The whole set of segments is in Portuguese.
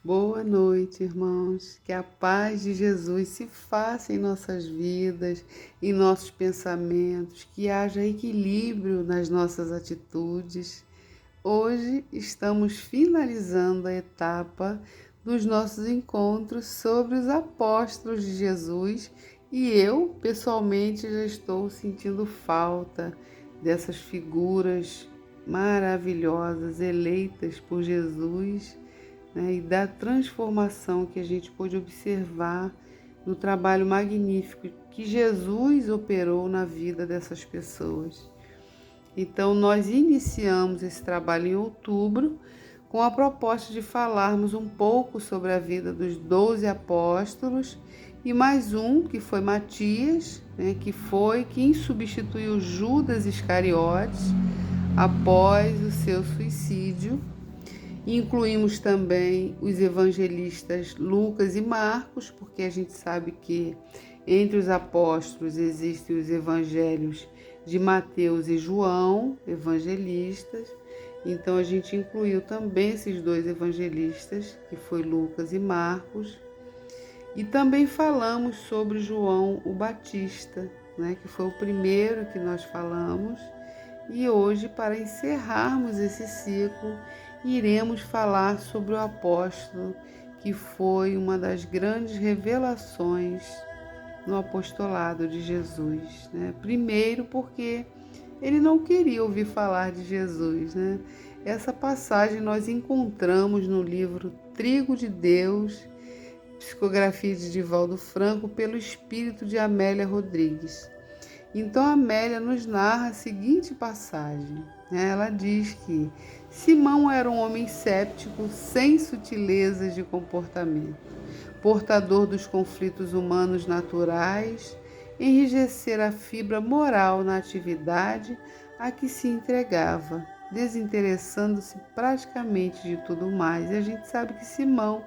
Boa noite, irmãos. Que a paz de Jesus se faça em nossas vidas, em nossos pensamentos, que haja equilíbrio nas nossas atitudes. Hoje estamos finalizando a etapa dos nossos encontros sobre os apóstolos de Jesus e eu, pessoalmente, já estou sentindo falta dessas figuras maravilhosas eleitas por Jesus, né, e da transformação que a gente pôde observar no trabalho magnífico que Jesus operou na vida dessas pessoas. Então, nós iniciamos esse trabalho em outubro com a proposta de falarmos um pouco sobre a vida dos 12 apóstolos e mais um, que foi Matias, né, quem substituiu Judas Iscariotes após o seu suicídio. Incluímos também os evangelistas Lucas e Marcos, porque a gente sabe que entre os apóstolos existem os evangelhos de Mateus e João, evangelistas. Então a gente incluiu também esses dois evangelistas, que foi Lucas e Marcos. E também falamos sobre João o Batista, né, que foi o primeiro que nós falamos. E hoje, para encerrarmos esse ciclo, iremos falar sobre o apóstolo que foi uma das grandes revelações no apostolado de Jesus, né? Primeiro porque ele não queria ouvir falar de Jesus, né? Essa passagem nós encontramos no livro Trigo de Deus, psicografia de Divaldo Franco, pelo espírito de Amélia Rodrigues. Então, Amélia nos narra a seguinte passagem, né? Ela diz que Simão era um homem séptico, sem sutilezas de comportamento, portador dos conflitos humanos naturais, enrijecer a fibra moral na atividade a que se entregava, desinteressando-se praticamente de tudo mais. E a gente sabe que Simão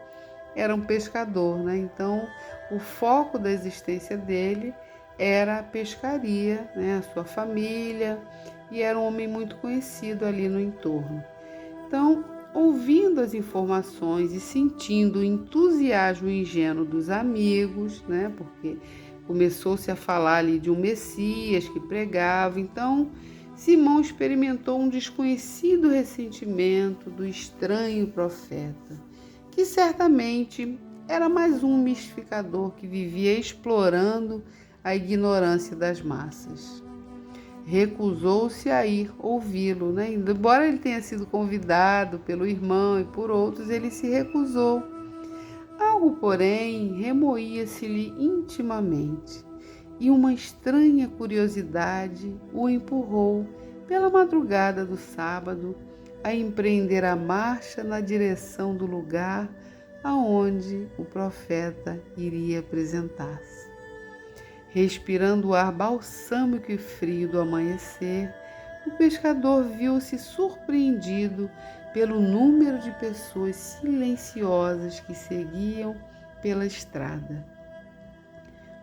era um pescador, né? Então, o foco da existência dele era a pescaria, né? A sua família, e era um homem muito conhecido ali no entorno. Então, ouvindo as informações e sentindo o entusiasmo ingênuo dos amigos, né? Porque começou-se a falar ali de um Messias que pregava. Então, Simão experimentou um desconhecido ressentimento do estranho profeta, que certamente era mais um mistificador que vivia explorando a ignorância das massas. Recusou-se a ir ouvi-lo, né? Embora ele tenha sido convidado pelo irmão e por outros, ele se recusou. Algo, porém, remoía-se-lhe intimamente, e uma estranha curiosidade o empurrou, pela madrugada do sábado, a empreender a marcha na direção do lugar aonde o profeta iria apresentar-se. Respirando o ar balsâmico e frio do amanhecer, o pescador viu-se surpreendido pelo número de pessoas silenciosas que seguiam pela estrada.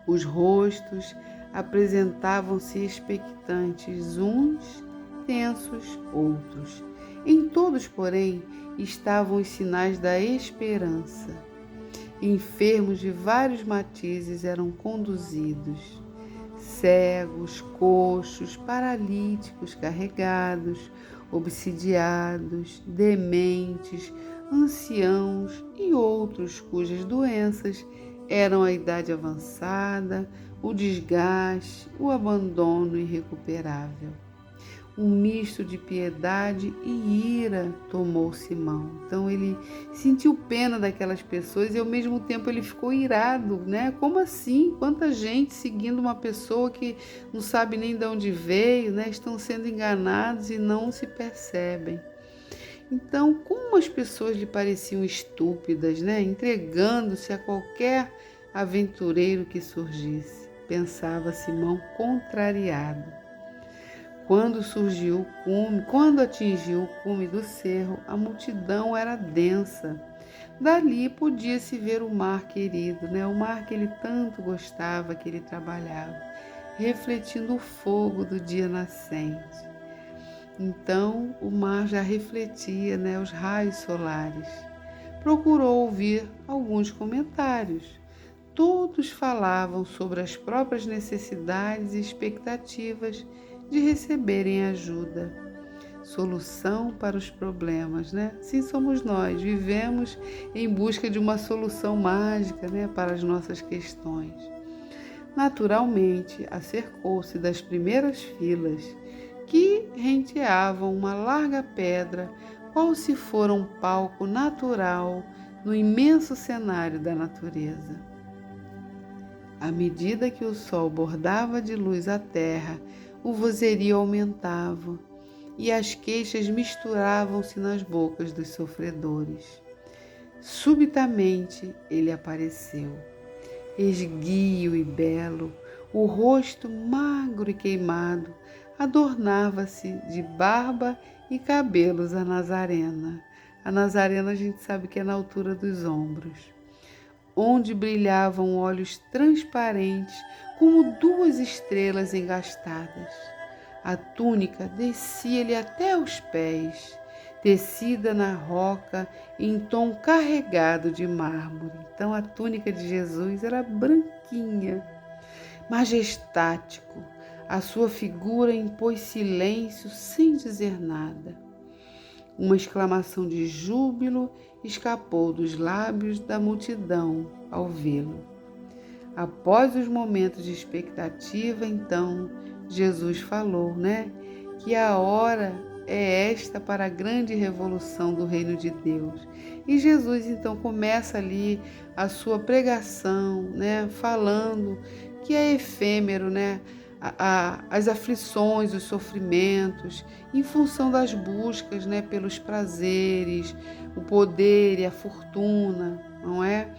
Os rostos apresentavam-se expectantes, uns tensos, outros. Em todos, porém, estavam os sinais da esperança. Enfermos de vários matizes eram conduzidos, cegos, coxos, paralíticos carregados, obsidiados, dementes, anciãos e outros cujas doenças eram a idade avançada, o desgaste, o abandono irrecuperável. Um misto de piedade e ira tomou Simão. Então ele sentiu pena daquelas pessoas e ao mesmo tempo ele ficou irado, né? Como assim? Quanta gente seguindo uma pessoa que não sabe nem de onde veio, né? Estão sendo enganados e não se percebem. Então, como as pessoas lhe pareciam estúpidas, né? Entregando-se a qualquer aventureiro que surgisse, pensava Simão contrariado. Quando atingiu o cume do cerro, a multidão era densa. Dali podia-se ver o mar querido, né? O mar que ele tanto gostava, que ele trabalhava, refletindo o fogo do dia nascente. Então, o mar já refletia, né, os raios solares. procurou ouvir alguns comentários. Todos falavam sobre as próprias necessidades e expectativas de receberem ajuda, solução para os problemas, né? Sim, somos nós, vivemos em busca de uma solução mágica, né, para as nossas questões. Naturalmente, acercou-se das primeiras filas, que renteavam uma larga pedra, qual se fora um palco natural no imenso cenário da natureza. À medida que o sol bordava de luz a terra, o vozerio aumentava e as queixas misturavam-se nas bocas dos sofredores. Subitamente ele apareceu, esguio e belo, o rosto magro e queimado, adornava-se de barba e cabelos a Nazarena. A Nazarena a gente sabe que é na altura dos ombros, onde brilhavam olhos transparentes como duas estrelas engastadas. A túnica descia-lhe até os pés, tecida na roca em tom carregado de mármore. Então a túnica de Jesus era branquinha, majestático. A sua figura impôs silêncio sem dizer nada. Uma exclamação de júbilo escapou dos lábios da multidão ao vê-lo. Após os momentos de expectativa, então, Jesus falou, que a hora é esta para a grande revolução do reino de Deus. E Jesus, então, começa ali a sua pregação, falando que é efêmero, as aflições, os sofrimentos, em função das buscas, pelos prazeres, o poder e a fortuna, não é?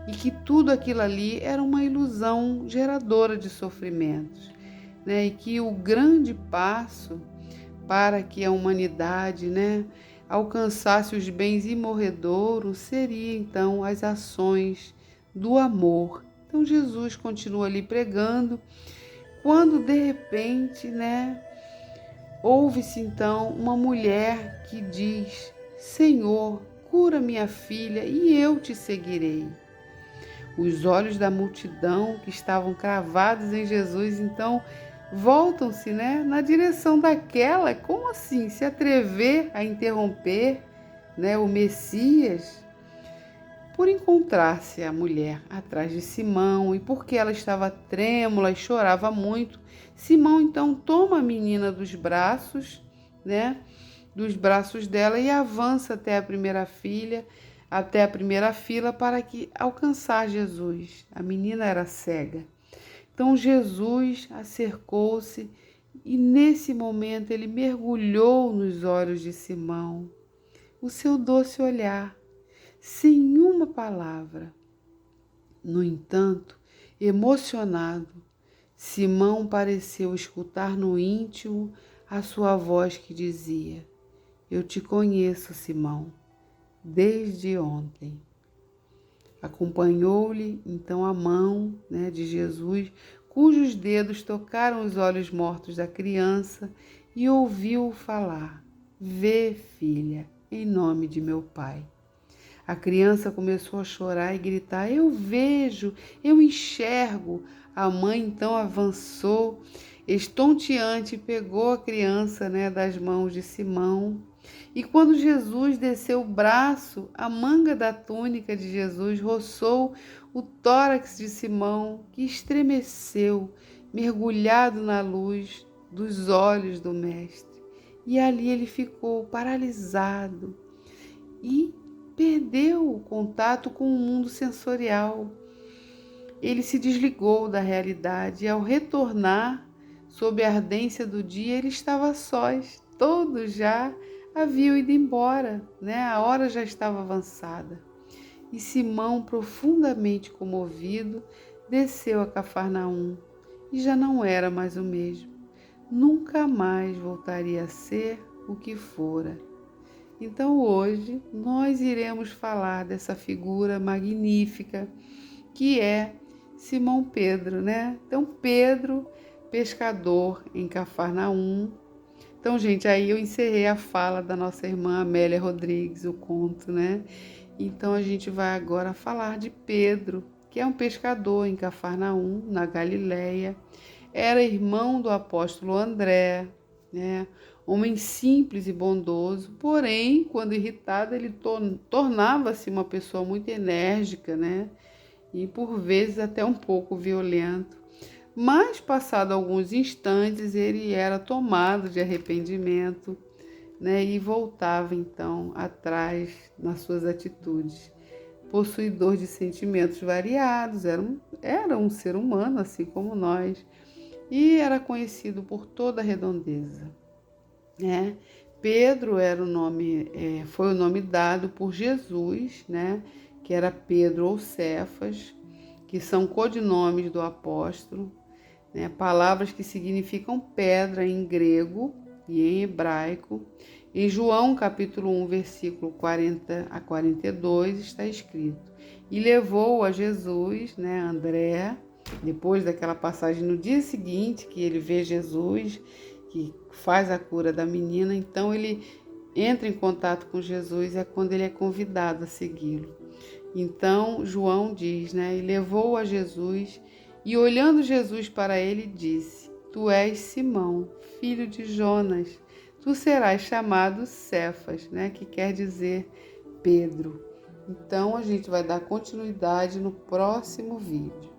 E que tudo aquilo ali era uma ilusão geradora de sofrimentos, E que o grande passo para que a humanidade, alcançasse os bens imorredouros seria, então, as ações do amor. Então, Jesus continua ali pregando, quando de repente, ouve-se então uma mulher que diz: Senhor, cura minha filha e eu te seguirei. Os olhos da multidão que estavam cravados em Jesus, então, voltam-se, na direção daquela, como assim, se atrever a interromper, o Messias? Por encontrar-se a mulher atrás de Simão e porque ela estava trêmula e chorava muito, Simão então toma a menina dos braços, dos braços dela e avança até a primeira fila para que alcançar Jesus. A menina era cega. Então Jesus acercou-se e nesse momento ele mergulhou nos olhos de Simão, o seu doce olhar, sem uma palavra. No entanto, emocionado, Simão pareceu escutar no íntimo a sua voz que dizia: Eu te conheço, Simão, desde ontem. Acompanhou-lhe então a mão de Jesus, cujos dedos tocaram os olhos mortos da criança e ouviu-o falar: Vê, filha, em nome de meu Pai. A criança começou a chorar e gritar: Eu vejo, eu enxergo. A mãe então avançou, estonteante, pegou a criança das mãos de Simão. E quando Jesus desceu o braço, a manga da túnica de Jesus roçou o tórax de Simão, que estremeceu, mergulhado na luz dos olhos do Mestre. E ali ele ficou paralisado e perdeu o contato com o mundo sensorial. Ele se desligou da realidade e, ao retornar, sob a ardência do dia, ele estava a sós. Todos já haviam ido embora, A hora já estava avançada. E Simão, profundamente comovido, desceu a Cafarnaum e já não era mais o mesmo. Nunca mais voltaria a ser o que fora. Então hoje nós iremos falar dessa figura magnífica que é Simão Pedro, Então Pedro, pescador em Cafarnaum. Então, gente, aí eu encerrei a fala da nossa irmã Amélia Rodrigues, o conto, Então a gente vai agora falar de Pedro, que é um pescador em Cafarnaum, na Galileia. Era irmão do apóstolo André, né? Homem simples e bondoso, porém, quando irritado, ele tornava-se uma pessoa muito enérgica, né? E por vezes até um pouco violento. Mas, passado alguns instantes, ele era tomado de arrependimento, né? E voltava então atrás nas suas atitudes. Possuidor de sentimentos variados, era um ser humano, assim como nós, e era conhecido por toda a redondeza, né? Pedro era foi o nome dado por Jesus, né? Que era Pedro ou Cefas, que são codinomes do apóstolo, né? Palavras que significam pedra em grego e em hebraico. Em João capítulo 1, versículo 40 a 42, está escrito: E levou a Jesus, né, André, depois daquela passagem no dia seguinte, que ele vê Jesus, que faz a cura da menina, então ele entra em contato com Jesus, é quando ele é convidado a segui-lo. Então João diz, né, e levou a Jesus, e olhando Jesus para ele, disse: Tu és Simão, filho de Jonas, tu serás chamado Cefas, né, que quer dizer Pedro. Então a gente vai dar continuidade no próximo vídeo.